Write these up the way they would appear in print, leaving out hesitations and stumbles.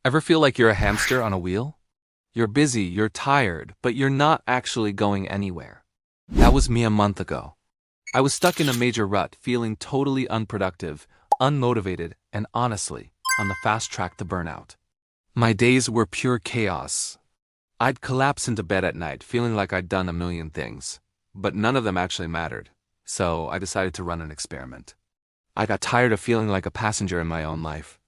Ever feel like you're a hamster on a wheel? You're busy, you're tired, but you're not actually going anywhere. That was me a month ago. I was stuck in a major rut, feeling totally unproductive, unmotivated, and honestly, on the fast track to burnout. My days were pure chaos. I'd collapse into bed at night, feeling like I'd done a million things, but none of them actually mattered, so I decided to run an experiment. I got tired of feeling like a passenger in my own life.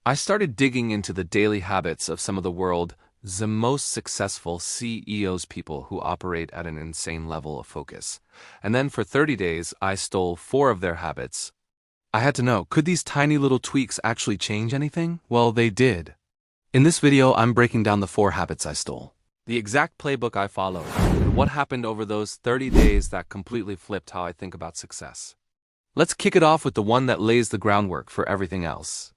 I started digging into the daily habits of some of the world's most successful CEOs, people who operate at an insane level of focus. And then for 30 days, I stole 4 of their habits. I had to know, could these tiny little tweaks actually change anything? Well, they did. In this video, I'm breaking down the 4 habits I stole, the exact playbook I followed, and what happened over those 30 days that completely flipped how I think about success. Let's kick it off with the one that lays the groundwork for everything else.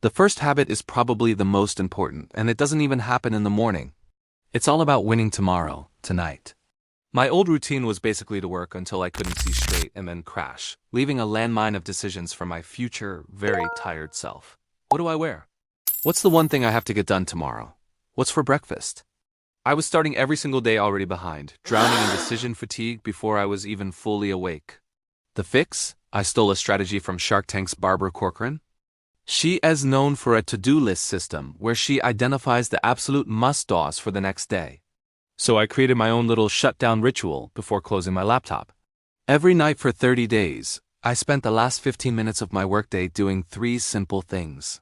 The first habit is probably the most important, and it doesn't even happen in the morning. It's all about winning tomorrow, tonight. My old routine was basically to work until I couldn't see straight and then crash, leaving a landmine of decisions for my future, very tired self. What do I wear? What's the one thing I have to get done tomorrow? What's for breakfast? I was starting every single day already behind, drowning in decision fatigue before I was even fully awake. The fix? I stole a strategy from Shark Tank's Barbara Corcoran. She is known for a to-do list system where she identifies the absolute must-dos for the next day. So I created my own little shutdown ritual before closing my laptop. Every night for 30 days, I spent the last 15 minutes of my workday doing 3 simple things.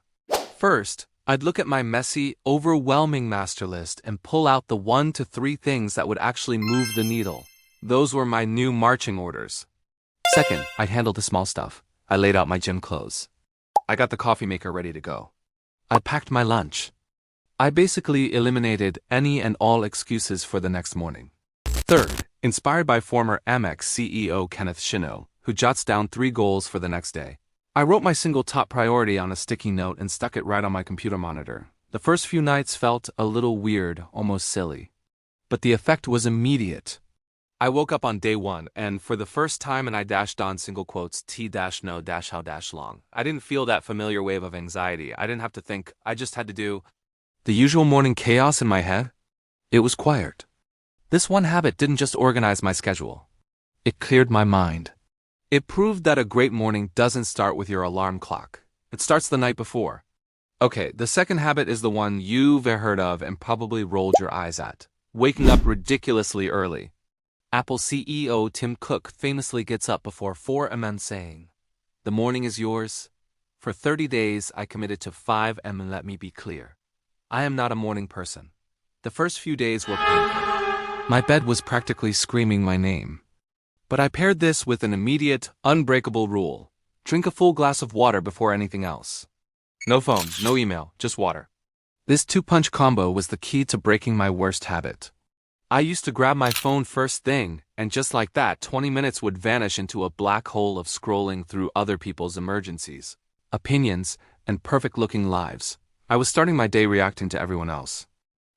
First, I'd look at my messy, overwhelming master list and pull out the 1 to 3 things that would actually move the needle. Those were my new marching orders. Second, I'd handle the small stuff. I laid out my gym clothes. I got the coffee maker ready to go. I packed my lunch. I basically eliminated any and all excuses for the next morning. Third, inspired by former Amex CEO Kenneth Shino, who jots down 3 goals for the next day, I wrote my single top priority on a sticky note and stuck it right on my computer monitor. The first few nights felt a little weird, almost silly. But the effect was immediate. I woke up on day 1, and for the first time and I dashed on single quotes T-no-how-long. I didn't feel that familiar wave of anxiety. I didn't have to think. I just had to do the usual morning chaos in my head. It was quiet. This one habit didn't just organize my schedule. It cleared my mind. It proved that a great morning doesn't start with your alarm clock. It starts the night before. Okay, the second habit is the one you've heard of and probably rolled your eyes at. Waking up ridiculously early. Apple CEO Tim Cook famously gets up before 4 a.m. saying, "The morning is yours." For 30 days, I committed to 5 a.m. and let me be clear. I am not a morning person. The first few days were painful. My bed was practically screaming my name. But I paired this with an immediate, unbreakable rule. Drink a full glass of water before anything else. No phone, no email, just water. This 2-punch combo was the key to breaking my worst habit. I used to grab my phone first thing, and just like that, 20 minutes would vanish into a black hole of scrolling through other people's emergencies, opinions, and perfect-looking lives. I was starting my day reacting to everyone else.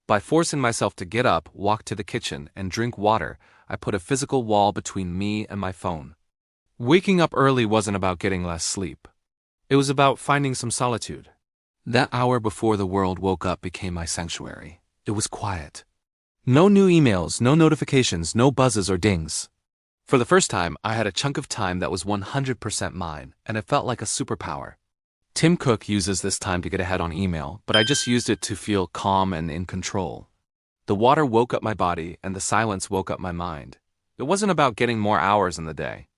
By forcing myself to get up, walk to the kitchen, and drink water, I put a physical wall between me and my phone. Waking up early wasn't about getting less sleep. It was about finding some solitude. That hour before the world woke up became my sanctuary. It was quiet. No new emails, no notifications, no buzzes or dings. For the first time, I had a chunk of time that was 100% mine, and it felt like a superpower. Tim Cook uses this time to get ahead on email, but I just used it to feel calm and in control. The water woke up my body, and the silence woke up my mind. It wasn't about getting more hours in the day.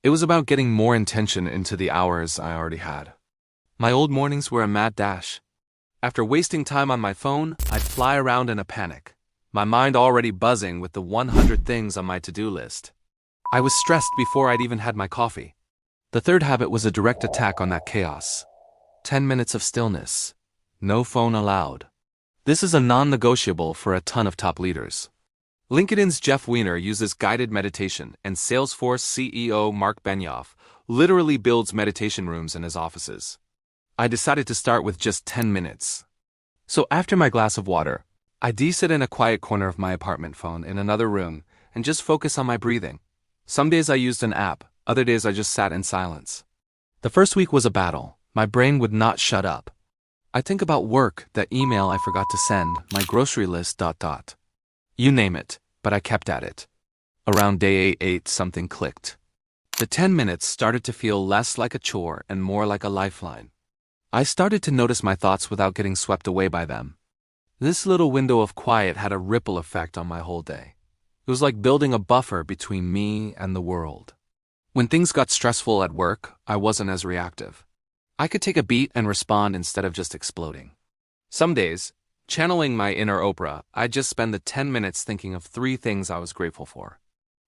It was about getting more intention into the hours I already had. My old mornings were a mad dash. After wasting time on my phone, I'd fly around in a panic, my mind already buzzing with the 100 things on my to-do list. I was stressed before I'd even had my coffee. The third habit was a direct attack on that chaos. 10 minutes of stillness. No phone allowed. This is a non-negotiable for a ton of top leaders. LinkedIn's Jeff Weiner uses guided meditation, and Salesforce CEO Mark Benioff literally builds meditation rooms in his offices. I decided to start with just 10 minutes. So after my glass of water, I'd sit in a quiet corner of my apartment phone in another room and just focus on my breathing. Some days I used an app, other days I just sat in silence. The first week was a battle. My brain would not shut up. I think about work, that email I forgot to send, my grocery list. You name it, but I kept at it. Around day 8, something clicked. The 10 minutes started to feel less like a chore and more like a lifeline. I started to notice my thoughts without getting swept away by them. This little window of quiet had a ripple effect on my whole day. It was like building a buffer between me and the world. When things got stressful at work, I wasn't as reactive. I could take a beat and respond instead of just exploding. Some days, channeling my inner Oprah, I'd just spend the 10 minutes thinking of 3 things I was grateful for.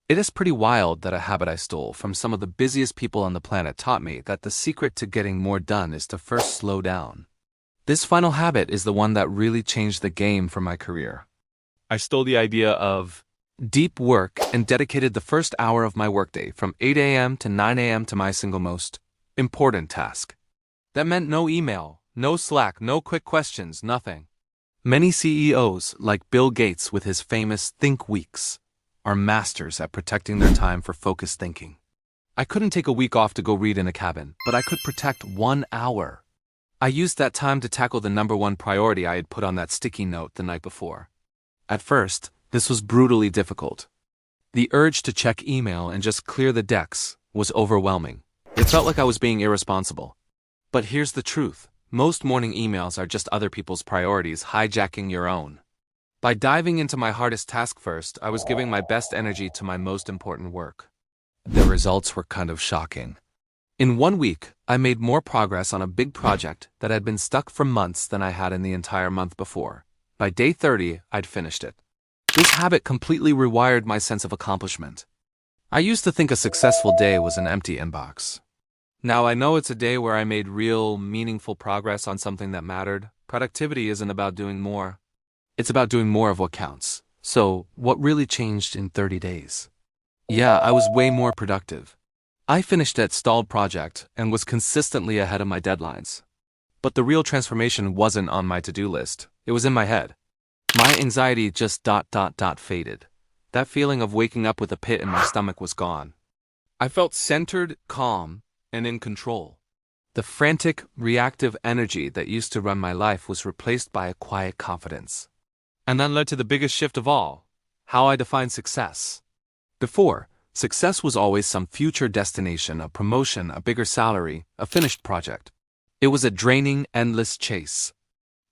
It is pretty wild that a habit I stole from some of the busiest people on the planet taught me that the secret to getting more done is to first slow down. This final habit is the one that really changed the game for my career. I stole the idea of deep work and dedicated the first hour of my workday from 8 a.m. to 9 a.m. to my single most important task. That meant no email, no Slack, no quick questions, nothing. Many CEOs, like Bill Gates with his famous Think Weeks, are masters at protecting their time for focused thinking. I couldn't take a week off to go read in a cabin, but I could protect 1 hour. I used that time to tackle the number 1 priority I had put on that sticky note the night before. At first, this was brutally difficult. The urge to check email and just clear the decks was overwhelming. It felt like I was being irresponsible. But here's the truth. Most morning emails are just other people's priorities hijacking your own. By diving into my hardest task first, I was giving my best energy to my most important work. The results were kind of shocking. In 1 week, I made more progress on a big project that had been stuck for months than I had in the entire month before. By day 30, I'd finished it. This habit completely rewired my sense of accomplishment. I used to think a successful day was an empty inbox. Now I know it's a day where I made real, meaningful progress on something that mattered. Productivity isn't about doing more. It's about doing more of what counts. So, what really changed in 30 days? Yeah, I was way more productive. I finished that stalled project and was consistently ahead of my deadlines. But the real transformation wasn't on my to-do list. It was in my head. My anxiety just faded. That feeling of waking up with a pit in my stomach was gone. I felt centered, calm, and in control. The frantic, reactive energy that used to run my life was replaced by a quiet confidence. And that led to the biggest shift of all: how I define success. Before, success was always some future destination, a promotion, a bigger salary, a finished project. It was a draining, endless chase.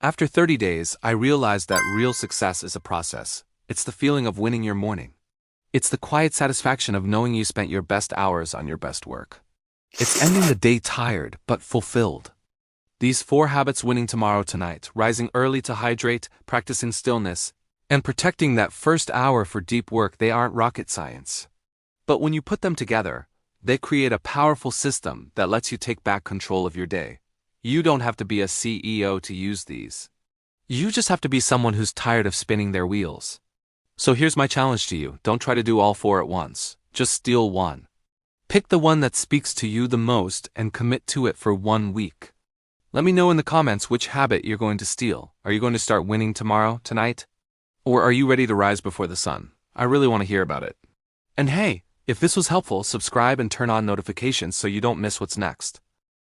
After 30 days, I realized that real success is a process. It's the feeling of winning your morning. It's the quiet satisfaction of knowing you spent your best hours on your best work. It's ending the day tired, but fulfilled. These 4 habits: winning tomorrow tonight, rising early to hydrate, practicing stillness, and protecting that first hour for deep work, they aren't rocket science. But when you put them together, they create a powerful system that lets you take back control of your day. You don't have to be a CEO to use these. You just have to be someone who's tired of spinning their wheels. So here's my challenge to you. Don't try to do all 4 at once. Just steal one. Pick the one that speaks to you the most and commit to it for 1 week. Let me know in the comments which habit you're going to steal. Are you going to start winning tomorrow, tonight? Or are you ready to rise before the sun? I really want to hear about it. And hey, if this was helpful, subscribe and turn on notifications so you don't miss what's next.